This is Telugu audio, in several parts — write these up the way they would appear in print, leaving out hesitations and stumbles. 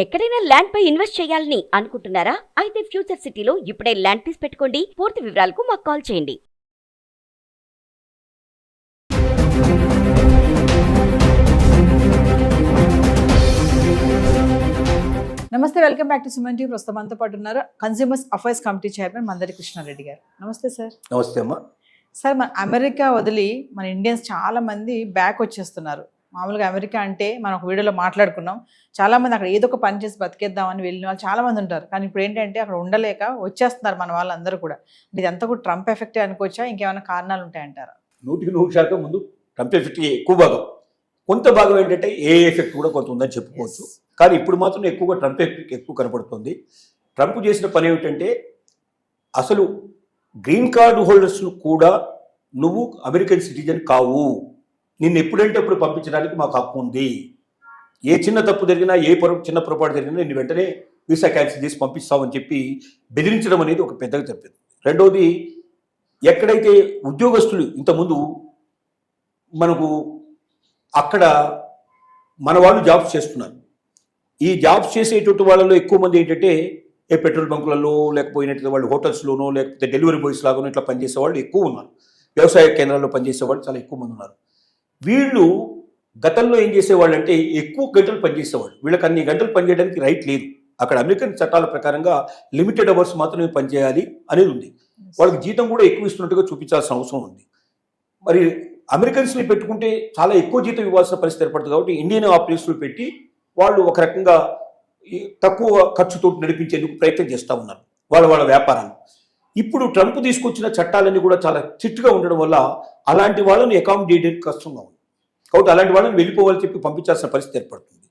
ఎక్కడైనా ల్యాండ్ పై ఇన్వెస్ట్ చేయాలని అనుకుంటున్నారా? అయితే ఫ్యూచర్ సిటీలో ఇప్పుడే ల్యాండ్ పీస్ పెట్టుకోండి. పూర్తి వివరాలకు మాకు కాల్ చేయండి. నమస్తే, welcome back to Suman TV. ప్రస్తుతం మనతో పాటు ఉన్నారు consumers affairs committee chairman Mandari Krishnareddy గారు. నమస్తే సార్. నమస్తే అమ్మా. సార్, మన అమెరికా వదిలి మన ఇండియన్స్ చాలా మంది బ్యాక్ వచ్చేస్తున్నారు. మామూలుగా అమెరికా అంటే మనం ఒక వీడియోలో మాట్లాడుకున్నాం, చాలా మంది అక్కడ ఏదో ఒక పని చేసి బతికేద్దామని వెళ్ళిన వాళ్ళు చాలా మంది ఉంటారు. కానీ ఇప్పుడు ఏంటంటే అక్కడ ఉండలేక వచ్చేస్తున్నారు మన వాళ్ళందరూ కూడా. ఇదంతా కూడా ట్రంప్ ఎఫెక్టే అనుకోవచ్చా, ఇంకేమైనా కారణాలు ఉంటాయంటారా? 100% ముందు ట్రంప్ ఎఫెక్ట్ ఎక్కువ భాగం, కొంత భాగం ఏంటంటే ఏ ఎఫెక్ట్ కూడా కొంత ఉందని చెప్పుకోవచ్చు. కానీ ఇప్పుడు మాత్రం ఎక్కువగా ట్రంప్ ఎఫెక్ట్ ఎక్కువ కనపడుతుంది. ట్రంప్ చేసిన పని ఏమిటంటే, అసలు గ్రీన్ కార్డు హోల్డర్స్ను కూడా నువ్వు అమెరికన్ సిటిజన్ కావు, నిన్ను ఎప్పుడంటే అప్పుడు పంపించడానికి మాకు హక్కు ఉంది, ఏ చిన్న తప్పు జరిగినా చిన్న పొరపాటు జరిగినా నిన్ను వెంటనే వీసా క్యాన్సిల్ చేసి పంపిస్తామని చెప్పి బెదిరించడం అనేది ఒక పెద్దగా చెప్పింది. రెండవది, ఎక్కడైతే ఉద్యోగస్తులు ఇంతకుముందు మనకు అక్కడ మన వాళ్ళు జాబ్స్ చేస్తున్నారు, ఈ జాబ్స్ చేసేటువంటి వాళ్ళలో ఎక్కువ మంది ఏంటంటే ఏ పెట్రోల్ బంకులలో లేకపోయినట్టు వాళ్ళు హోటల్స్లోనో లేకపోతే డెలివరీ బాయ్స్ లాగానో ఇట్లా పనిచేసే వాళ్ళు ఎక్కువ ఉన్నారు. వ్యవసాయ కేంద్రాల్లో పనిచేసే వాళ్ళు చాలా ఎక్కువ మంది ఉన్నారు. వీళ్ళు గతంలో ఏం చేసేవాళ్ళు అంటే ఎక్కువ గంటలు పనిచేసేవాళ్ళు. వీళ్ళకి అన్ని గంటలు పనిచేయడానికి రైట్ లేదు. అక్కడ అమెరికన్ చట్టాల ప్రకారంగా లిమిటెడ్ అవర్స్ మాత్రమే పనిచేయాలి అనేది ఉంది. వాళ్ళకి జీతం కూడా ఎక్కువ ఇస్తున్నట్టుగా చూపించాల్సిన అవసరం ఉంది. మరి అమెరికన్స్ని పెట్టుకుంటే చాలా ఎక్కువ జీతం ఇవ్వాల్సిన పరిస్థితి ఏర్పడుతుంది. కాబట్టి ఇండియన్ ఆఫీసులు పెట్టి వాళ్ళు ఒక రకంగా తక్కువ ఖర్చుతో నడిపించేందుకు ప్రయత్నం చేస్తూ ఉన్నారు వాళ్ళ వ్యాపారాన్ని. ఇప్పుడు ట్రంప్ తీసుకొచ్చిన చట్టాలన్నీ కూడా చాలా స్ట్రిక్ట్గా ఉండడం వల్ల అలాంటి వాళ్ళని అకామిడేట్ చేయడానికి కష్టంగా ఉంది. కాబట్టి అలాంటి వాళ్ళని వెళ్ళిపోవాలని చెప్పి పంపించాల్సిన పరిస్థితి ఏర్పడుతుంది.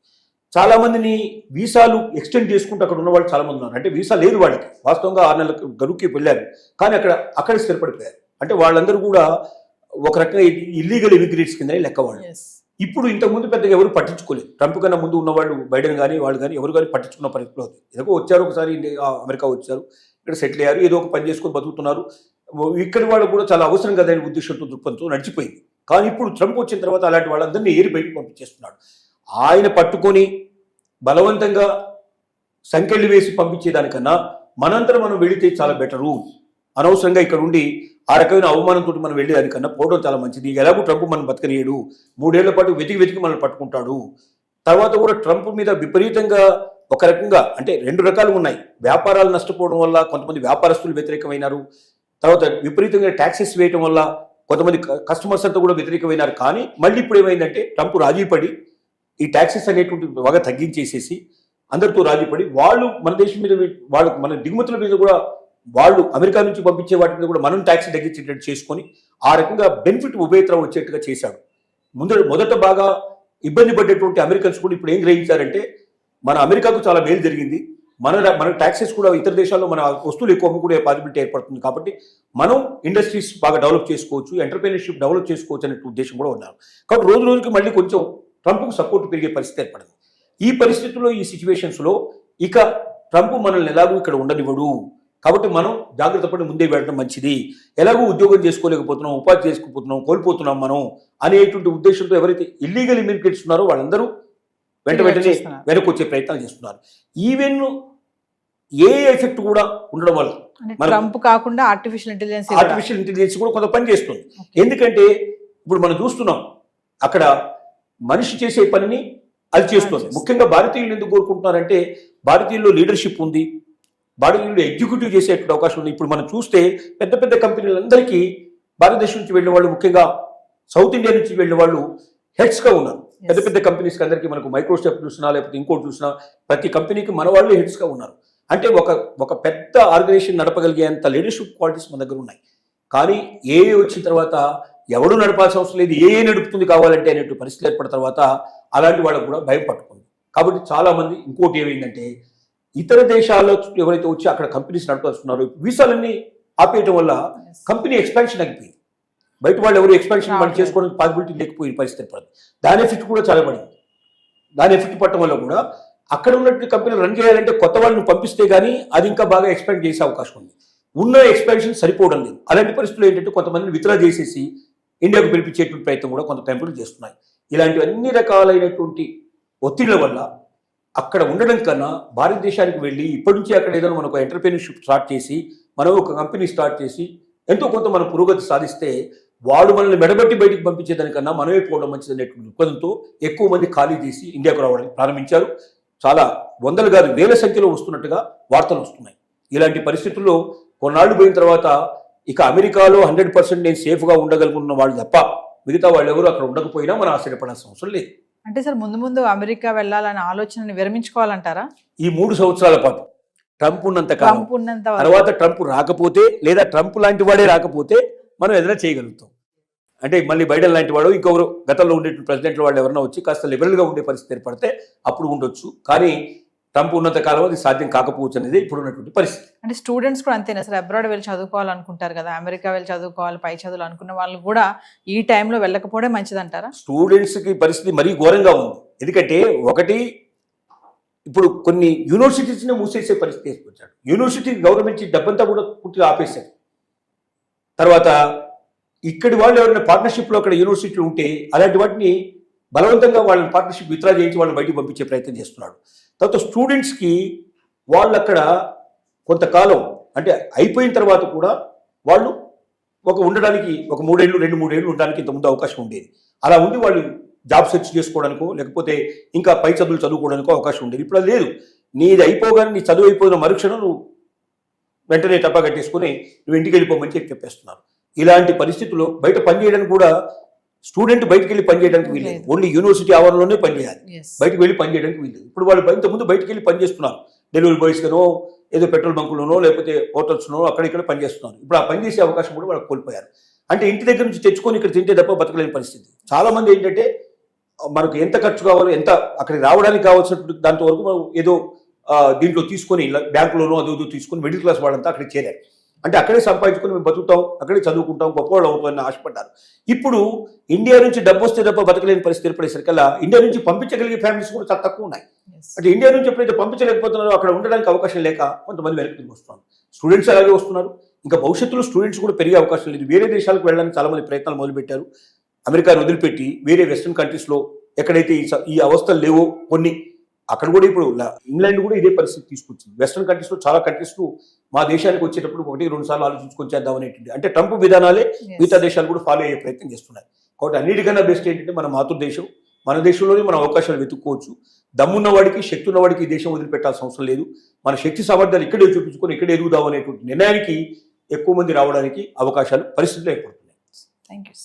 చాలామందిని వీసాలు ఎక్స్టెండ్ చేసుకుంటూ అక్కడ ఉన్న వాళ్ళు చాలామంది ఉన్నారు. అంటే వీసా లేదు వాళ్ళకి, వాస్తవంగా 6 నెలలకు గడువుకి వెళ్ళారు, కానీ అక్కడ స్థిరపడిపోయారు. అంటే వాళ్ళందరూ కూడా ఒక రకంగా ఇల్లీగల్ ఇమిగ్రేట్స్ కింద లెక్క వాళ్ళు. ఇప్పుడు ఇంతకుముందు పెద్దగా ఎవరు పట్టించుకోలేదు. ట్రంప్ కన్నా ముందు ఉన్న వాళ్ళు, బైడెన్ కానీ వాళ్ళు కానీ ఎవరు కానీ పట్టించుకున్న పరిస్థితిలో ఏదో వచ్చారు, ఒకసారి అమెరికా వచ్చారు, ఇక్కడ సెటిల్ అయ్యారు, ఏదో ఒక పని చేసుకొని బతుకుతున్నారు. ఇక్కడి వాళ్ళు కూడా చాలా అవసరం కదా అనే ఉద్దేశంతో దృక్పథంతో నడిచిపోయింది. కానీ ఇప్పుడు ట్రంప్ వచ్చిన తర్వాత అలాంటి వాళ్ళందరినీ ఏరి బయటకు పంపించేస్తున్నాడు. ఆయన పట్టుకొని బలవంతంగా సంకెళ్ళు వేసి పంపించేదానికన్నా మనంతరం మనం వెళితే చాలా బెటరు. అనవసరంగా ఇక్కడ ఉండి ఆ రకమైన అవమానంతో మనం వెళ్ళేదానికన్నా పోవడం చాలా మంచిది. ఎలాగో ట్రంప్ మనం బతకనీయడు, 3 ఏళ్ల పాటు వెతికి మనల్ని పట్టుకుంటాడు. తర్వాత కూడా ట్రంప్ మీద విపరీతంగా ఒక రకంగా అంటే 2 రకాలు ఉన్నాయి. వ్యాపారాలు నష్టపోవడం వల్ల కొంతమంది వ్యాపారస్తులు వ్యతిరేకమైనారు. తర్వాత విపరీతంగా ట్యాక్సెస్ వేయడం వల్ల కొంతమంది కస్టమర్స్ అంతా కూడా వ్యతిరేకమైనారు. కానీ మళ్ళీ ఇప్పుడు ఏమైందంటే ట్రంప్ రాజీపడి ఈ ట్యాక్సెస్ అనేటువంటి బాగా తగ్గించేసేసి అందరితో రాజీపడి వాళ్ళు మన దేశం మీద మన దిగుమతుల మీద కూడా వాళ్ళు అమెరికా నుంచి పంపించే వాటి మీద కూడా మనం ట్యాక్స్ తగ్గించేటట్టు చేసుకొని ఆ రకంగా బెనిఫిట్ ఉభయత్రం వచ్చేట్టుగా చేశాడు. మొదట బాగా ఇబ్బంది పడ్డేటువంటి అమెరికన్స్ కూడా ఇప్పుడు ఏం గ్రహించారంటే మన అమెరికాకు చాలా మేలు జరిగింది, మన ట్యాక్సెస్ కూడా ఇతర దేశాల్లో మన వస్తువులు ఎక్కువ అమ్ముకునే పాసిబిలిటీ ఏర్పడుతుంది, కాబట్టి మనం ఇండస్ట్రీస్ బాగా డెవలప్ చేసుకోవచ్చు, ఎంటర్ప్రెన్యూర్షిప్ డెవలప్ చేసుకోవచ్చు అనే ఉద్దేశం కూడా ఉన్నారు. కాబట్టి రోజు రోజుకి మళ్ళీ కొంచెం ట్రంప్కు సపోర్ట్ పెరిగే పరిస్థితి ఏర్పడింది. ఈ పరిస్థితుల్లో, ఈ సిచ్యువేషన్స్లో ఇక ట్రంప్ మనల్ని ఎలాగూ ఇక్కడ ఉండనివ్వడు, కాబట్టి మనం జాగ్రత్త పడి ముందే వెళ్ళడం మంచిది. ఎలాగో ఉద్యోగం చేసుకోలేకపోతున్నాం, ఉపాధి చేసుకోకపోతున్నాం, కోల్పోతున్నాం మనం అనేటువంటి ఉద్దేశంతో ఎవరైతే ఇల్లీగల్ ఇమిగ్రేట్స్ ఉన్నారో వాళ్ళందరూ వెంటనే వెనక్కి వచ్చే ప్రయత్నాలు చేస్తున్నారు. ఈవెన్ ఏ ఎఫెక్ట్ కూడా ఉండడం వల్ల ట్రంప్ కాకుండా ఆర్టిఫిషియల్ ఇంటెలిజెన్స్ కూడా కొంత పని చేస్తుంది. ఎందుకంటే ఇప్పుడు మనం చూస్తున్నాం అక్కడ మనిషి చేసే పనిని అది చేస్తుంది. ముఖ్యంగా భారతీయులు ఎందుకు కోరుకుంటున్నారంటే భారతీయుల్లో లీడర్షిప్ ఉంది, భారతీయులు ఎగ్జిక్యూటివ్ చేసేటువంటి అవకాశం ఉంది. ఇప్పుడు మనం చూస్తే పెద్ద పెద్ద కంపెనీలందరికీ భారతదేశం నుంచి వెళ్ళిన వాళ్ళు, ముఖ్యంగా సౌత్ ఇండియా నుంచి వెళ్ళిన వాళ్ళు హెడ్స్గా ఉన్నారు. పెద్ద పెద్ద కంపెనీస్కి అందరికీ మనకు మైక్రోసాఫ్ట్ చూసినా లేకపోతే ఇంకోటి చూసినా ప్రతి కంపెనీకి మన వాళ్ళు హెడ్స్గా ఉన్నారు. అంటే ఒక పెద్ద ఆర్గనైజేషన్ నడపగలిగేంత లీడర్షిప్ క్వాలిటీస్ మన దగ్గర ఉన్నాయి. కానీ ఏ వచ్చిన తర్వాత ఎవడు నడపాల్సిన అవసరం లేదు, ఏ నడుపుతుంది కావాలంటే అనేటువంటి పరిస్థితులు ఏర్పడిన తర్వాత అలాంటి వాళ్ళకు కూడా భయం పట్టుకుంది. కాబట్టి చాలామంది ఇంకోటి ఏమైందంటే ఇతర దేశాల్లో ఎవరైతే వచ్చి అక్కడ కంపెనీస్ నడపాల్సుకున్నారో వీసాలన్నీ ఆపేయటం వల్ల కంపెనీ ఎక్స్పాన్షన్ ఆగిపోయింది. బయట వాళ్ళు ఎవరు ఎక్స్పాన్షన్ వాళ్ళు చేసుకోవడానికి పాసిబిలిటీ లేకపోయిన పరిస్థితి పడింది. దాని ఎఫెక్ట్ కూడా చాలా పడింది. దాని ఎఫెక్ట్ పడటం వల్ల కూడా అక్కడ ఉన్నటువంటి కంపెనీలు రన్ చేయాలంటే కొత్త వాళ్ళని పంపిస్తే కానీ అది ఇంకా బాగా ఎక్స్పాండ్ చేసే అవకాశం ఉంది. ఉన్న ఎక్స్పాన్షన్ సరిపోవడం లేదు. అలాంటి పరిస్థితులు ఏంటంటే కొంతమందిని విత్డ్రా చేసేసి ఇండియాకు పిలిపించేటువంటి ప్రయత్నం కూడా కొంత కంపెనీలు చేస్తున్నాయి. ఇలాంటి అన్ని రకాలైనటువంటి ఒత్తిళ్ల వల్ల అక్కడ ఉండడం కన్నా భారతదేశానికి వెళ్ళి ఇప్పటి నుంచి అక్కడ ఏదైనా మనకు ఎంటర్ప్రీనర్షిప్ స్టార్ట్ చేసి మనం ఒక కంపెనీ స్టార్ట్ చేసి ఎంతో కొంత మనం పురోగతి సాధిస్తే వాడు మనల్ని మెడబట్టి బయటికి పంపించేదానికన్నా మనమే పోవడం మంచిది అనేటువంటి దృక్పథంతో ఎక్కువ మంది ఖాళీ చేసి ఇండియాకు రావడానికి ప్రారంభించారు. చాలా వందలు కాదు వేల సంఖ్యలో వస్తున్నట్టుగా వార్తలు వస్తున్నాయి. ఇలాంటి పరిస్థితుల్లో కొన్నాళ్ళు పోయిన తర్వాత ఇక అమెరికాలో 100% నేను సేఫ్గా ఉండగలుగుతున్న వాళ్ళు తప్ప మిగతా వాళ్ళు ఎవరు అక్కడ ఉండకపోయినా మనం ఆశ్చర్యపడాల్సిన అవసరం లేదు. అంటే సార్ ముందు ముందు అమెరికా వెళ్ళాలనే ఆలోచనని విరమించుకోవాలంటారా? ఈ 3 సంవత్సరాల పాటు ట్రంప్ ఉన్నంత కాలం, ట్రంప్ ఉన్నంత వరకు. తర్వాత ట్రంప్ రాకపోతే లేదా ట్రంప్ లాంటి వాడే రాకపోతే మనం ఏదైనా చేయగలుగుతాం. అంటే మళ్ళీ బైడెన్ లాంటి వాడు ఇంకొకరు గతంలో ఉండే ప్రెసిడెంట్ల వాళ్ళు ఎవరైనా వచ్చి కాస్త లిబరల్గా ఉండే పరిస్థితి ఏర్పడితే అప్పుడు ఉండొచ్చు. కానీ ట్రంప్ ఉన్నంత కాలం అది సాధ్యం కాకపోవచ్చు అనేది ఇప్పుడు ఉన్నటువంటి పరిస్థితి. అంటే స్టూడెంట్స్ కూడా అంతేనా సార్? అబ్రాడ్ వెళ్ళి చదువుకోవాలనుకుంటారు కదా, అమెరికా వెళ్ళి చదువుకోవాలి, పై చదువులు అనుకున్న వాళ్ళు కూడా ఈ టైంలో వెళ్ళకపోవడం మంచిదంటారా? స్టూడెంట్స్కి పరిస్థితి మరీ ఘోరంగా ఉంది. ఎందుకంటే ఒకటి ఇప్పుడు కొన్ని యూనివర్సిటీస్ని మూసేసే పరిస్థితి తీసుకొచ్చాడు. యూనివర్సిటీ గవర్నమెంట్ డబ్బంతా కూడా పూర్తిగా ఆపేశారు. తర్వాత ఇక్కడి వాళ్ళు ఎవరైనా పార్ట్నర్షిప్లో అక్కడ యూనివర్సిటీలు ఉంటే అలాంటి వాటిని బలవంతంగా వాళ్ళని పార్ట్నర్షిప్ విత్డ్రా చేయించి వాళ్ళని బయటికి పంపించే ప్రయత్నం చేస్తున్నాడు. తర్వాత స్టూడెంట్స్కి వాళ్ళు అక్కడ కొంతకాలం అంటే అయిపోయిన తర్వాత కూడా వాళ్ళు ఉండడానికి ఒక 3 ఏళ్ళు 2-3 ఏళ్ళు ఉండడానికి ఇంతకుముందు అవకాశం ఉండేది. అలా ఉండి వాళ్ళు జాబ్ సెర్చ్ చేసుకోవడానికో లేకపోతే ఇంకా పై చదువులు చదువుకోవడానికో అవకాశం ఉండేది. ఇప్పుడు అది లేదు. నీది అయిపోగానే నీ చదువు అయిపోయిన మరుక్షణం నువ్వు వెంటనే టప్పా కట్టేసుకుని నువ్వు ఇంటికి వెళ్ళిపోమని చెప్పేస్తున్నారు. ఇలాంటి పరిస్థితుల్లో బయట పనిచేయడానికి కూడా స్టూడెంట్ బయటకు వెళ్ళి పనిచేయడానికి వీల్లేదు. ఓన్లీ యూనివర్సిటీ ఆవరణలోనే పనిచేయాలి, బయటకు వెళ్ళి పనిచేయడానికి వీల్లేదు. ఇప్పుడు వాళ్ళు ఇంతకుముందు బయటకు వెళ్ళి పనిచేస్తున్నారు, డెలివరీ బాయ్స్గానో ఏదో పెట్రోల్ బంకులోనో లేకపోతే హోటల్స్నో అక్కడ పనిచేస్తున్నారు. ఇప్పుడు ఆ పని చేసే అవకాశం కూడా వాళ్ళకి కోల్పోయారు. అంటే ఇంటి దగ్గర నుంచి తెచ్చుకొని ఇక్కడ తింటే తప్ప బతకలేని పరిస్థితి. చాలా మంది ఏంటంటే మనకు ఎంత ఖర్చు కావాలో ఎంత అక్కడికి రావడానికి కావాల్సినటువంటి దాంతో వరకు మనం ఏదో దీంట్లో తీసుకొని బ్యాంకులోనో అదో తీసుకొని మిడిల్ క్లాస్ వాళ్ళంతా అక్కడికి చేరారు. అంటే అక్కడే సంపాదించుకొని మేము బతుకుతాం, అక్కడే చదువుకుంటాం, గొప్పవాళ్ళు అవుతామని ఆశపడ్డారు. ఇప్పుడు ఇండియా నుంచి డబ్బు వస్తే తప్ప బతకలేని పరిస్థితి ఏర్పడేసరికల్లా ఇండియా నుంచి పంపించగలిగే ఫ్యామిలీస్ కూడా చాలా తక్కువ ఉన్నాయి. అంటే ఇండియా నుంచి ఎప్పుడైతే పంపించలేకపోతున్నారో అక్కడ ఉండడానికి అవకాశం లేక కొంతమంది వెనక్కి వస్తున్నారు. స్టూడెంట్స్ అలాగే వస్తున్నారు. ఇంకా భవిష్యత్తులో స్టూడెంట్స్ కూడా పెరిగే అవకాశం లేదు. వేరే దేశాలకు వెళ్ళడానికి చాలా మంది ప్రయత్నాలు మొదలుపెట్టారు. అమెరికాను వదిలిపెట్టి వేరే వెస్ట్రన్ కంట్రీస్లో ఎక్కడైతే ఈ అవస్థలు లేవో కొన్ని అక్కడ కూడా ఇప్పుడు ఇంగ్లాండ్ కూడా ఇదే పరిస్థితి తీసుకొచ్చింది. వెస్ట్రన్ కంట్రీస్లో చాలా కంట్రీస్లో మా దేశానికి వచ్చేటప్పుడు 1-2 సార్లు ఆలోచించుకొని చేద్దాం అనేటువంటి అంటే ట్రంప్ విధానాలే మిగతా దేశాలు కూడా ఫాలో అయ్యే ప్రయత్నం చేస్తున్నాయి. కాబట్టి అన్నిటికన్నా బెస్ట్ ఏంటంటే మన మాతృదేశం, మన దేశంలోనే మనం అవకాశాలు వెతుక్కోవచ్చు. దమ్మున్న వాడికి శక్తి ఉన్న వాడికి ఈ దేశం వదిలిపెట్టాల్సిన అవసరం లేదు. మన శక్తి సామర్థ్యాలు ఇక్కడే చూపించుకొని ఇక్కడే ఎదుగుదాం అనేటువంటి నిర్ణయానికి ఎక్కువ మంది రావడానికి అవకాశాలు పరిస్థితులు ఏర్పడుతున్నాయి. Thank you.